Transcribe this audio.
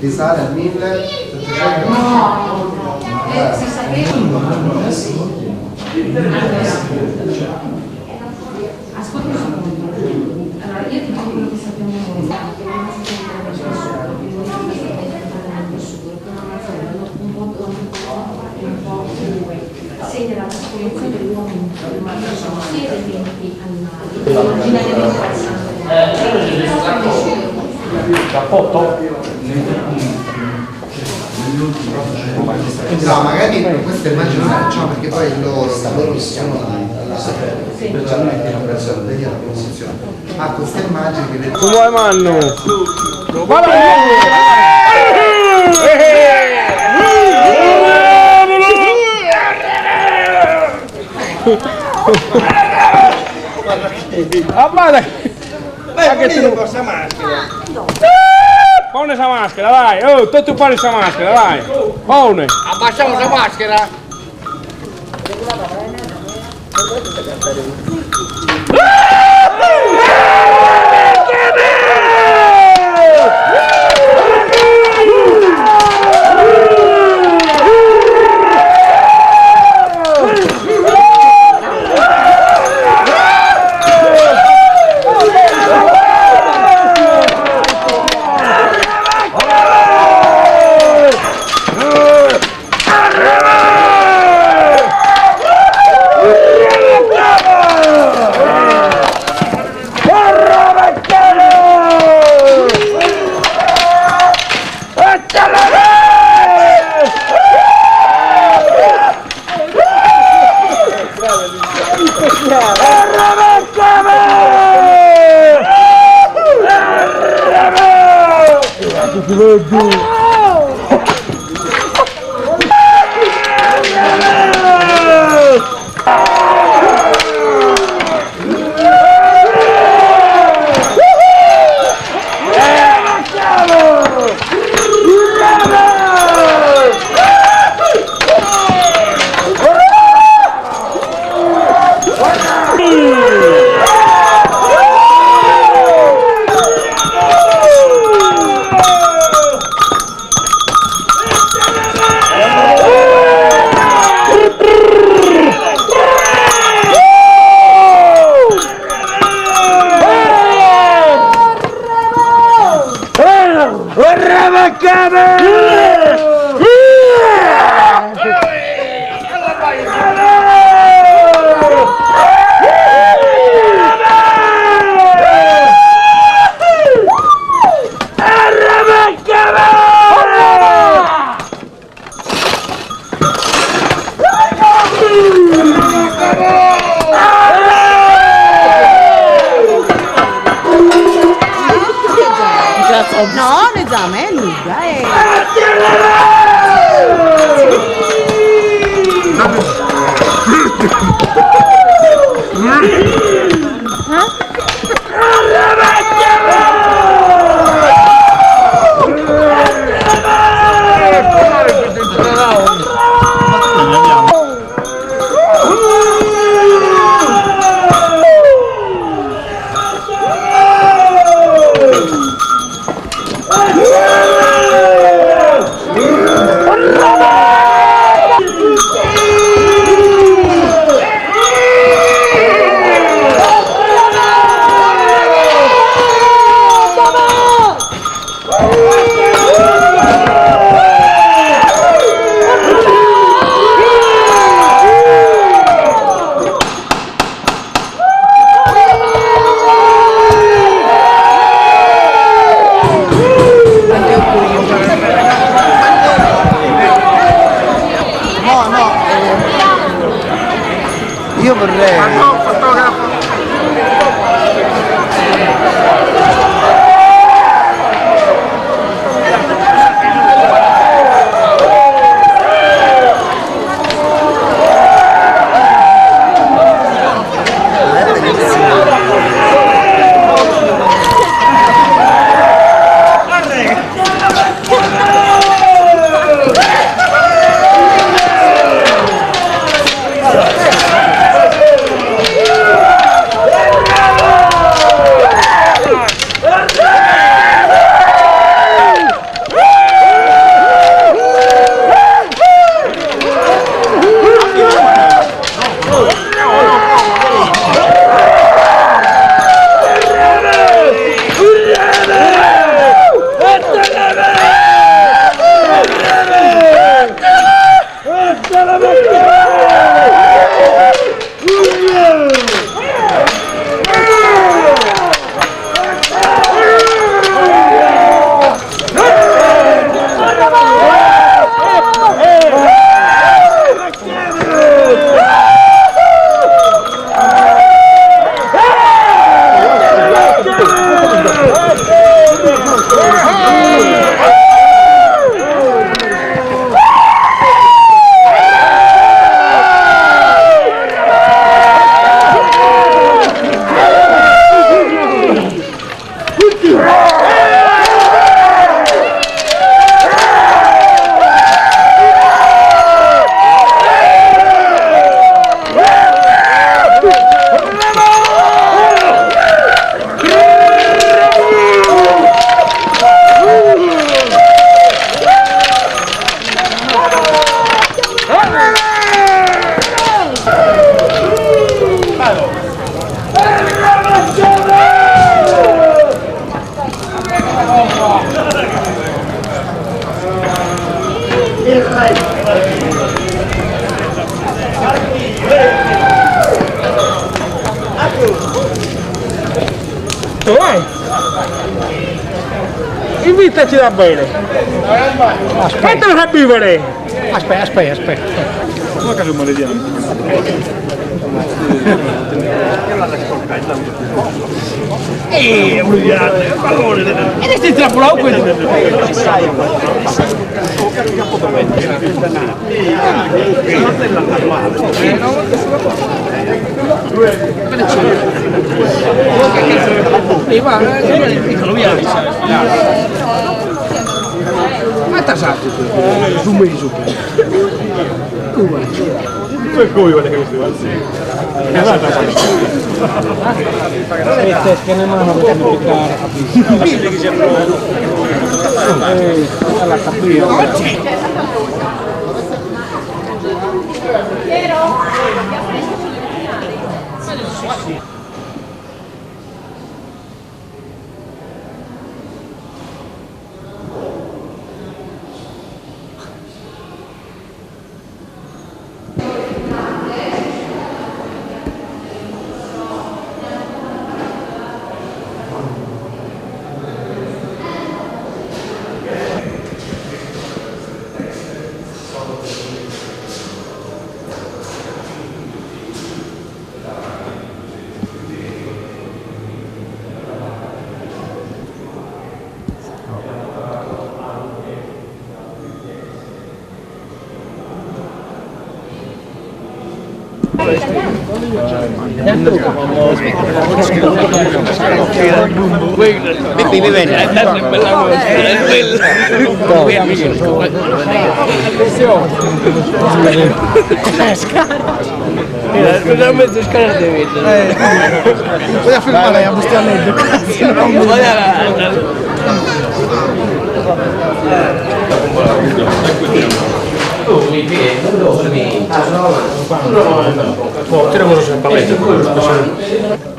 risale al 1700. No, si sapeva. Ascolta un secondo. Allora, io ti dico quello che sappiamo noi, che non si sente un po' segna la trasformazione dell'uomo sia degli enti animali, originariamente cappotto? No, magari questa immagine non la facciamo perché poi loro sono specialmente in operazione degli alla posizione. Ma questa immagine che Tu vuoi Mannu? Guarda che tu questa maschera. Pone esa maschera, dai. Oh, tu poni esa maschera, dai. Pone. Abbasciamo questa maschera. No, l'esame è lunga, Vai! Invitaci da bere! Aspetta che vivere! Aspetta. Come caso meridiano? E ne stai trapolando quello? Ma tasato su meso. Come vuole che mi stia? Che ne mano per piccare, capisci? Alla capire. Bevi bene. Veramente scarate vedo. Voy a filmare a Bustianello. Tira quello sul palletto.